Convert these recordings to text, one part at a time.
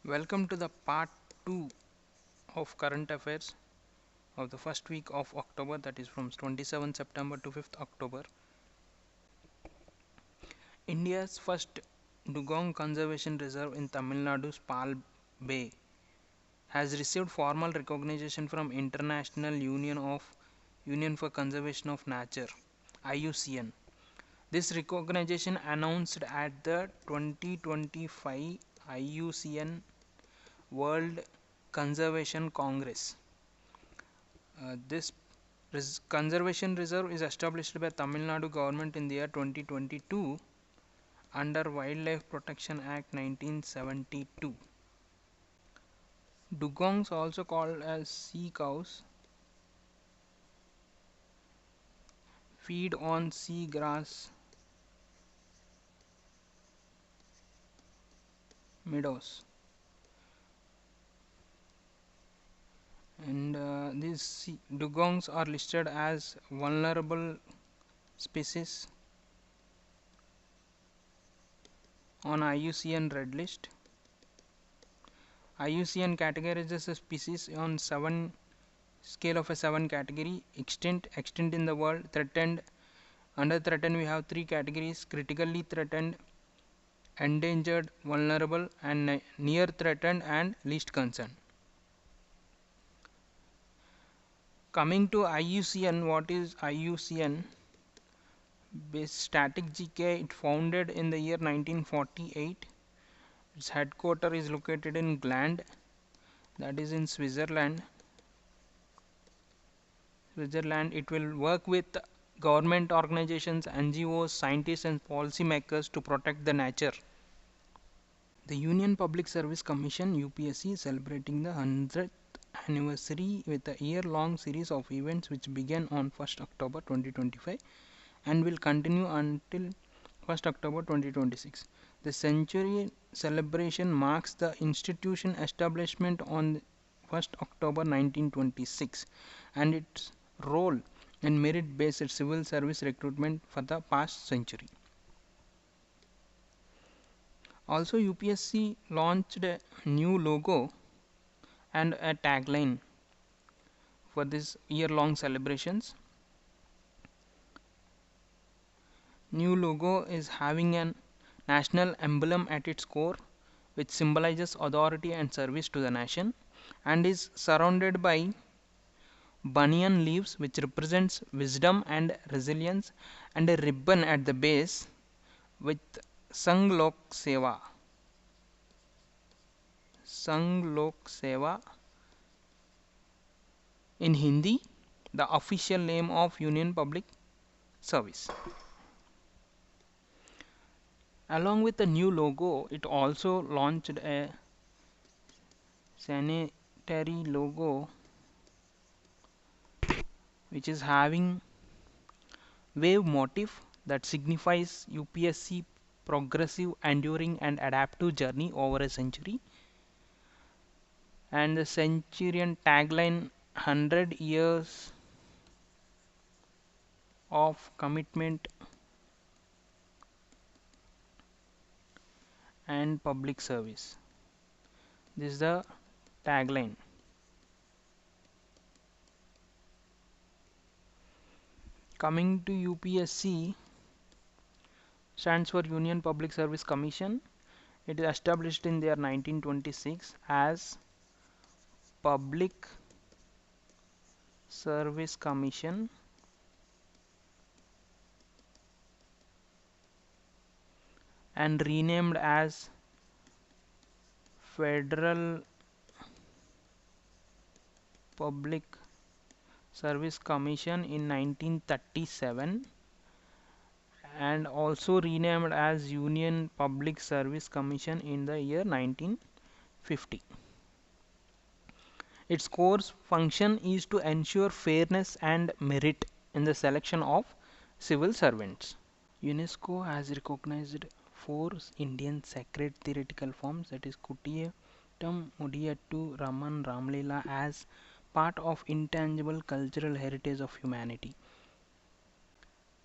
Welcome to the part 2 of current affairs of the first week of October, that is from 27 September to 5th October. India's first dugong conservation reserve in Tamil Nadu's Pal Bay has received formal recognition from International Union for Conservation of Nature (IUCN). This recognition announced at the 2025 IUCN World Conservation Congress. This conservation reserve is established by Tamil Nadu government in the year 2022 under Wildlife Protection Act 1972. Dugongs, also called as sea cows, feed on sea grass meadows, and these dugongs are listed as vulnerable species on IUCN Red List. IUCN categorizes a species on 7 scale of a 7 category: extinct in the world, threatened. Under threatened we have 3 categories: critically threatened, endangered, vulnerable, and near threatened and least concern. Coming to IUCN, what is IUCN? Base static GK, it founded in the year 1948. Its headquarters is located in Gland, that is in Switzerland. It will work with government organizations, NGOs, scientists and policymakers to protect the nature. The Union Public Service Commission (UPSC) is celebrating the 100th anniversary with a year-long series of events which began on 1st October 2025 and will continue until 1st October 2026. The century celebration marks the institution establishment on 1st October 1926 and its role in merit-based civil service recruitment for the past century. Also, UPSC launched a new logo and a tagline for this year-long celebrations. New logo is having an national emblem at its core, which symbolizes authority and service to the nation, and is surrounded by banyan leaves, which represents wisdom and resilience, and a ribbon at the base with Sang Lok Seva. Sang Lok Seva in Hindi, the official name of Union Public Service. Along with the new logo, it also launched a sanitary logo which is having wave motif that signifies UPSC progressive, enduring and adaptive journey over a century, and the centurion tagline 100 years of commitment and public service. This is the tagline. Coming to UPSC, stands for Union Public Service Commission. It is established in the year 1926 as Public Service Commission and renamed as Federal Public Service Commission in 1937 and also renamed as Union Public Service Commission in the year 1950. Its core function is to ensure fairness and merit in the selection of civil servants. UNESCO has recognized 4 Indian sacred theatrical forms, that is Kutiyattam, Mudiyattu, Raman, Ramlila, as part of intangible cultural heritage of humanity.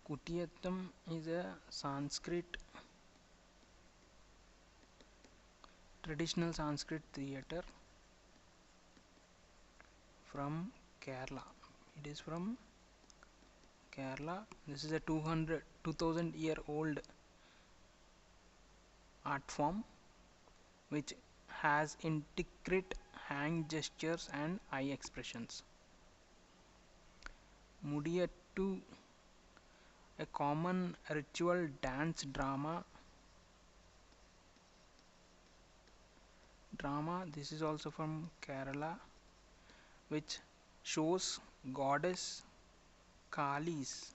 Kutiyattam is a Sanskrit Traditional Sanskrit theatre from Kerala. It is from Kerala. This is a 2000 year old art form which has intricate hand gestures and eye expressions. Mudiyattu, a common ritual dance drama. This is also from Kerala, which shows goddess Kali's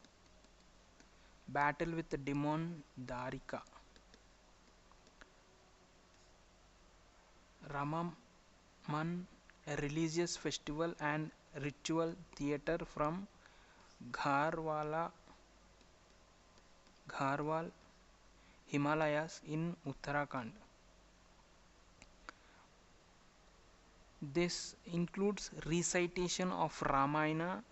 battle with the demon Darika. Ramaman, a religious festival and ritual theatre from Gharwal, Himalayas in Uttarakhand. This includes recitation of Ramayana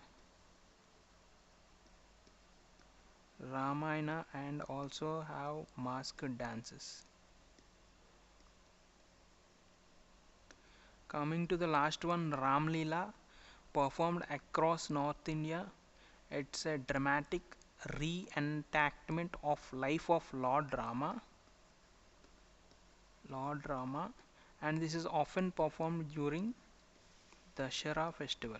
and also have masked dances. Coming to the last one, Ram Leela, performed across North India. It's a dramatic reenactment of life of Lord Rama, and this is often performed during Dashera festival.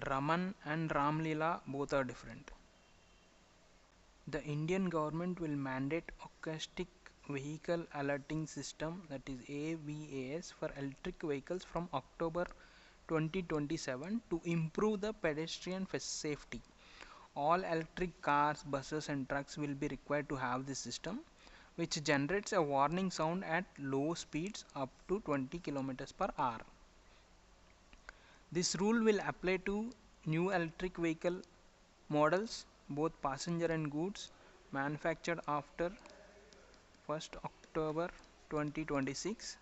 Raman and Ram Leela both are different. The Indian government will mandate acoustic vehicle alerting system, that is AVAS, for electric vehicles from October 2027 to improve the pedestrian safety. All electric cars, buses and trucks will be required to have this system, which generates a warning sound at low speeds up to 20 km/h. This rule will apply to new electric vehicle models, both passenger and goods, manufactured after 1st October 2026,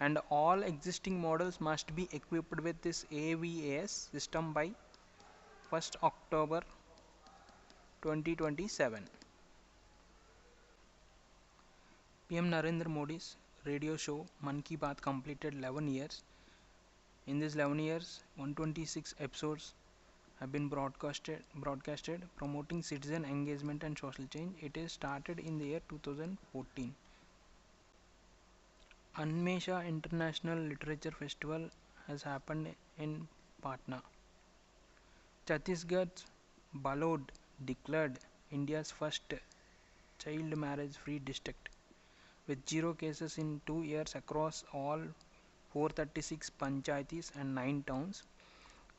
and all existing models must be equipped with this AVAS system by 1st October 2027. PM Narendra Modi's radio show Man Ki Baat completed 11 years. In these 11 years, 126 episodes have been broadcasted promoting citizen engagement and social change. It is started in the year 2014. Anmesha International Literature Festival has happened in Patna. Chhattisgarh's Balod declared India's first child marriage free district with 0 cases in 2 years across all 436 panchayatis and 9 towns.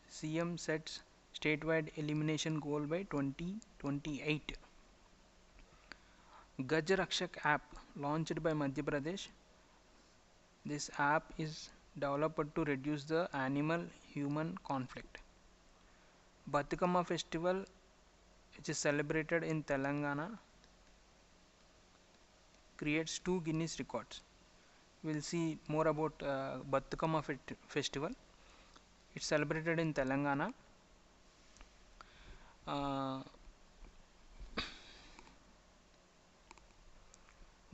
CM sets statewide elimination goal by 2028. Gaj Rakshak app launched by Madhya Pradesh. This app is developed to reduce the animal-human conflict. Batukama festival, which is celebrated in Telangana, creates 2 Guinness records. We'll see more about Batukama festival. It's celebrated in Telangana.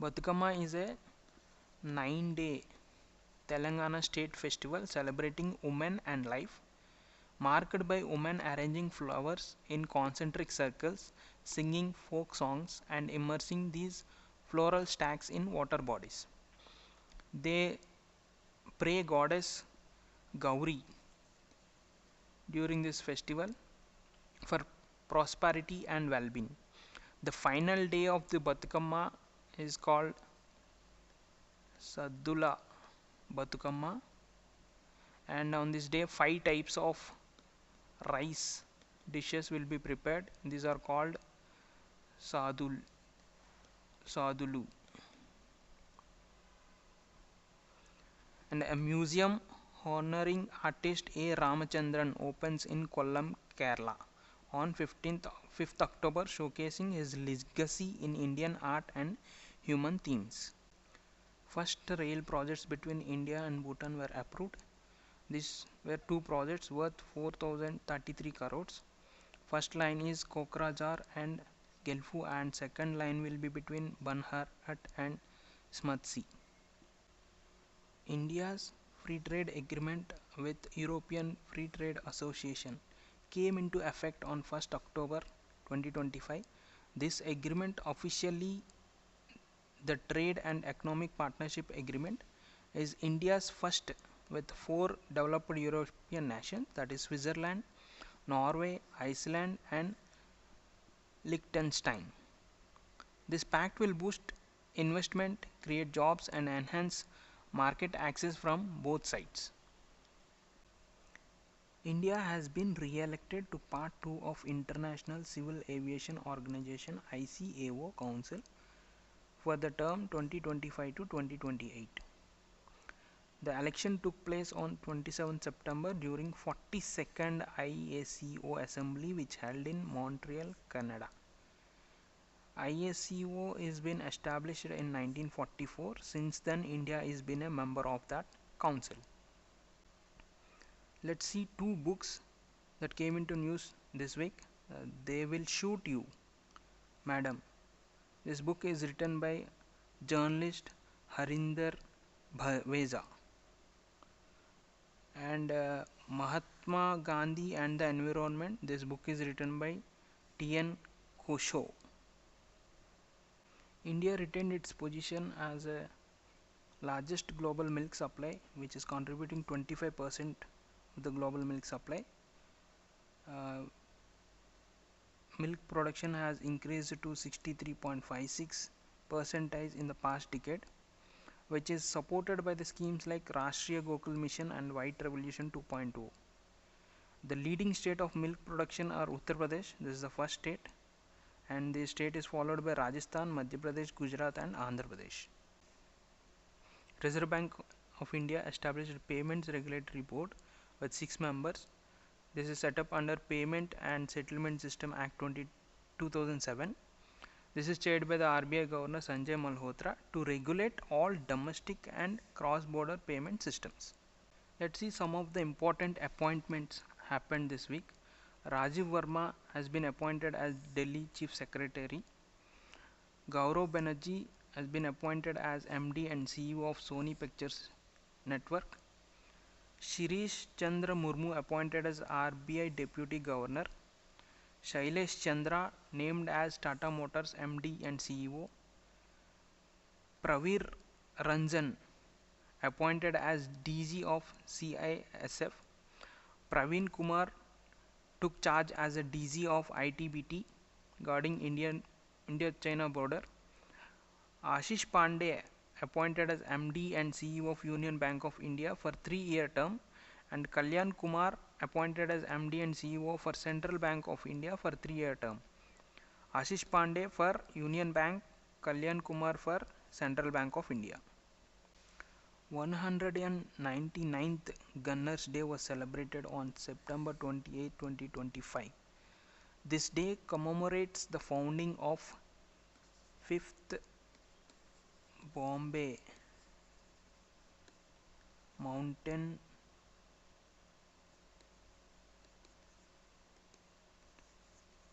Batukama is a 9-day Telangana state festival celebrating women and life, marked by women arranging flowers in concentric circles, singing folk songs and immersing these floral stacks in water bodies. They pray goddess Gauri during this festival for prosperity and well-being. The final day of the Batukama is called Saddula Batukama, and on this day 5 types of rice dishes will be prepared. These are called Sadulu. And a museum honoring artist A. Ramachandran opens in Kollam, Kerala on 5th October, showcasing his legacy in Indian art and human themes. First rail projects between India and Bhutan were approved. These were 2 projects worth 4,033 crores. First line is Kokrajhar and Gelfu, and second line will be between Banharat and Smutsy. India's free trade agreement with European Free Trade Association came into effect on 1st October 2025. This agreement, officially the Trade and Economic Partnership Agreement, is India's first with four developed European nations, that is Switzerland, Norway, Iceland and Liechtenstein. This pact will boost investment, create jobs and enhance market access from both sides. India has been re-elected to Part 2 of International Civil Aviation Organization ICAO Council for the term 2025 to 2028. The election took place on 27 September during 42nd IACO Assembly which held in Montreal, Canada. IACO has been established in 1944. Since then, India has been a member of that council. Let's see two books that came into news this week. They Will Shoot You, Madam. This book is written by journalist Harinder Veza. And Mahatma Gandhi and the Environment. This book is written by T.N. Kosho. India retained its position as a largest global milk supply, which is contributing 25% of the global milk supply. Milk production has increased to 63.56% in the past decade, which is supported by the schemes like Rashtriya Gokul Mission and White Revolution 2.0. The leading state of milk production are Uttar Pradesh, this is the first state, and the state is followed by Rajasthan, Madhya Pradesh, Gujarat and Andhra Pradesh. Reserve Bank of India established a Payments Regulatory Board with 6 members. This is set up under Payment and Settlement System Act 2007. This is chaired by the RBI Governor Sanjay Malhotra to regulate all domestic and cross-border payment systems. Let's see some of the important appointments happened this week. Rajiv Verma has been appointed as Delhi Chief Secretary. Gaurav Banerjee has been appointed as MD and CEO of Sony Pictures Network. Shirish Chandra Murmu appointed as RBI Deputy Governor. Shailesh Chandra named as Tata Motors MD and CEO. Pravir Ranjan appointed as DG of CISF. Praveen Kumar took charge as a DG of ITBT guarding India-China border. Ashish Pandey appointed as MD and CEO of Union Bank of India for 3-year term, and Kalyan Kumar appointed as MD and CEO for Central Bank of India for 3-year term. Ashish Pandey for Union Bank, Kalyan Kumar for Central Bank of India. 199th Gunners Day was celebrated on September 28, 2025. This day commemorates the founding of 5th Bombay Mountain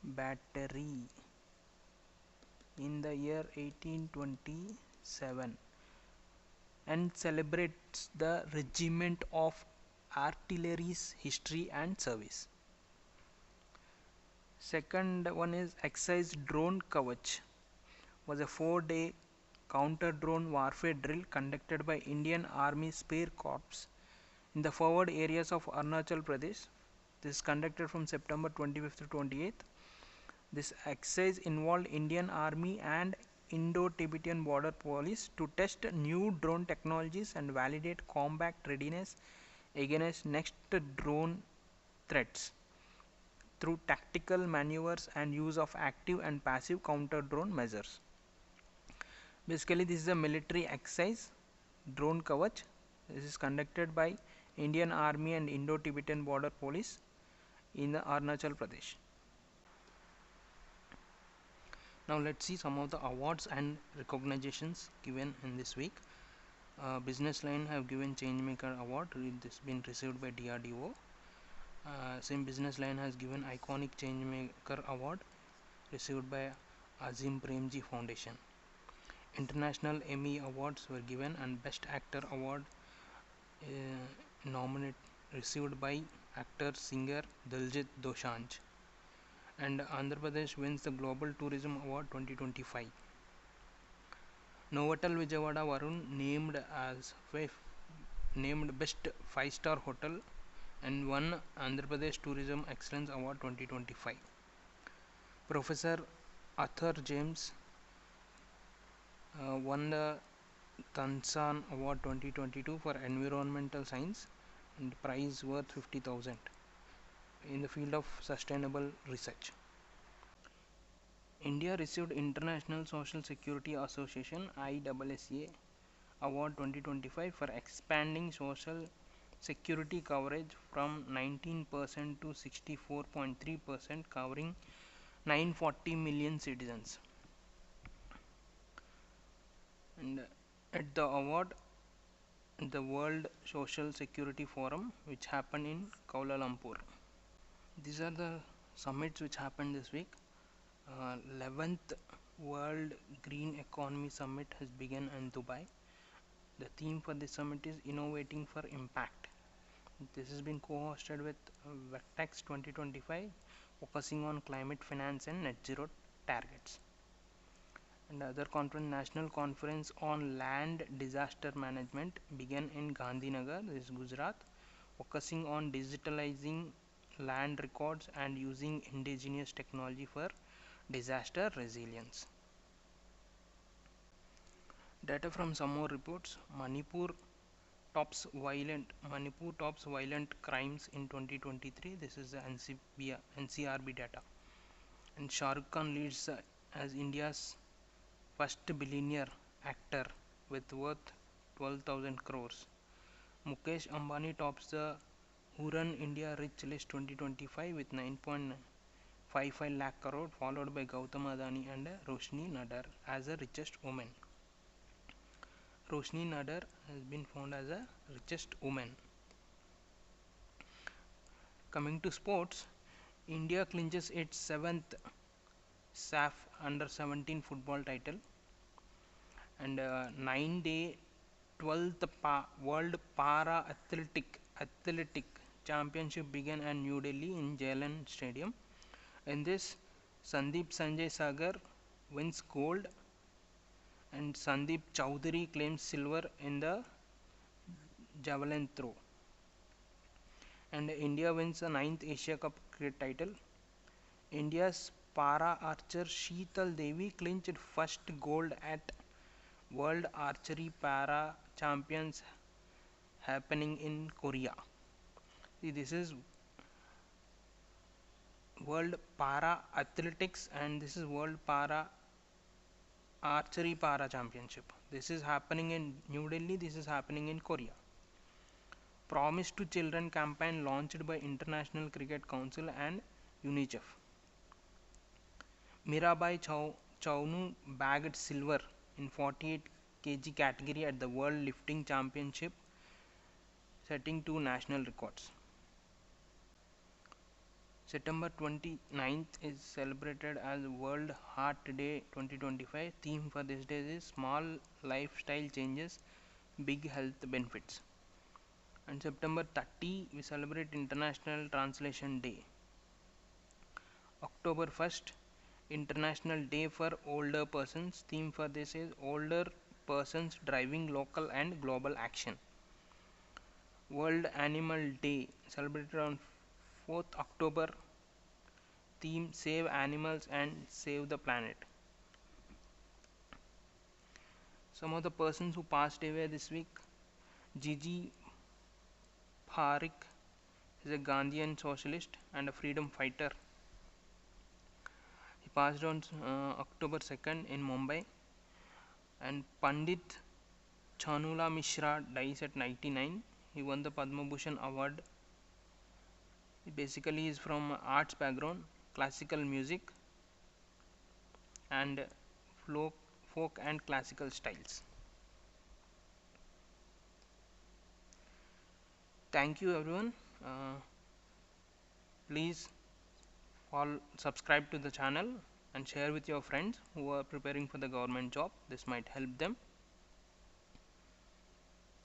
Battery in the year 1827 and celebrates the Regiment of Artillery's history and service. Second one is Exercise Drone Kavach, was a 4-day counter drone warfare drill conducted by Indian Army Spare Corps in the forward areas of Arunachal Pradesh. This is conducted from September 25th to 28th. This exercise involved Indian Army and Indo-Tibetan Border Police to test new drone technologies and validate combat readiness against next drone threats through tactical maneuvers and use of active and passive counter drone measures. Basically, this is a military exercise, Drone Kavach. This is conducted by Indian Army and Indo-Tibetan Border Police in the Arunachal Pradesh. Now let's see some of the awards and recognitions given in this week. Business Line have given Changemaker Award. This been received by DRDO. Same Business Line has given Iconic Changemaker Award received by Azim Premji Foundation. International Emmy Awards were given and Best Actor Award nominated received by actor singer Diljit Dosanjh. And Andhra Pradesh wins the Global Tourism Award 2025. Novotel Vijayawada Varun named Best 5-Star Hotel and won Andhra Pradesh Tourism Excellence Award 2025. Professor Arthur James won the Tansan Award 2022 for Environmental Science and prize worth 50,000 in the field of sustainable research. India received International Social Security Association ISSA Award 2025 for expanding social security coverage from 19% to 64.3%, covering 940 million citizens. And at the award, the World Social Security Forum, which happened in Kuala Lumpur. These are the summits which happened this week. 11th World Green Economy Summit has begun in Dubai. The theme for this summit is Innovating for Impact. This has been co-hosted with Vertex 2025, focusing on climate finance and net zero targets. And other conference, National Conference on Land Disaster Management, began in Gandhinagar, this is Gujarat, focusing on digitalizing land records and using indigenous technology for disaster resilience. Data from some more reports. Manipur tops violent crimes in 2023. This is the NCRB data. And Shah Rukh Khan leads as India's first billionaire actor with worth 12,000 crores. Mukesh Ambani tops the Huran India Rich List 2025 with 9.55 lakh crore, followed by Gautam Adani and Roshni Nadar as the richest woman. Roshni Nadar has been found as the richest woman. Coming to sports, India clinches its 7th SAF under 17 football title, and 9-day 12th World Para Athletic Championship began in New Delhi in Jalan Stadium. In this, Sandeep Sanjay Sagar wins gold and Sandeep Chowdhury claims silver in the javelin throw. And India wins the 9th Asia Cup cricket title. India's para archer Sheetal Devi clinched first gold at World Archery Para Champions happening in Korea. See, this is World Para Athletics and this is World Para Archery Para Championship. This is happening in New Delhi, this is happening in Korea. Promise to Children campaign launched by International Cricket Council and UNICEF. Mirabai Chaunu bagged silver in 48 kg category at the World Lifting Championship, setting 2 national records. September 29th is celebrated as World Heart Day 2025. Theme for this day is Small Lifestyle Changes, Big Health Benefits. And September 30 we celebrate International Translation Day. October 1st International Day for Older Persons. Theme for this is Older Persons Driving Local and Global Action. World Animal Day celebrated on 4th October. Theme Save Animals and Save the Planet. Some of the persons who passed away this week: Gigi Parekh is a Gandhian socialist and a freedom fighter. He passed on October 2nd in Mumbai. And Pandit Chanula Mishra dies at 99. He won the Padma Bhushan award. He basically is from arts background, classical music and folk and classical styles. Thank you everyone. Please subscribe to the channel and share with your friends who are preparing for the government job. This might help them.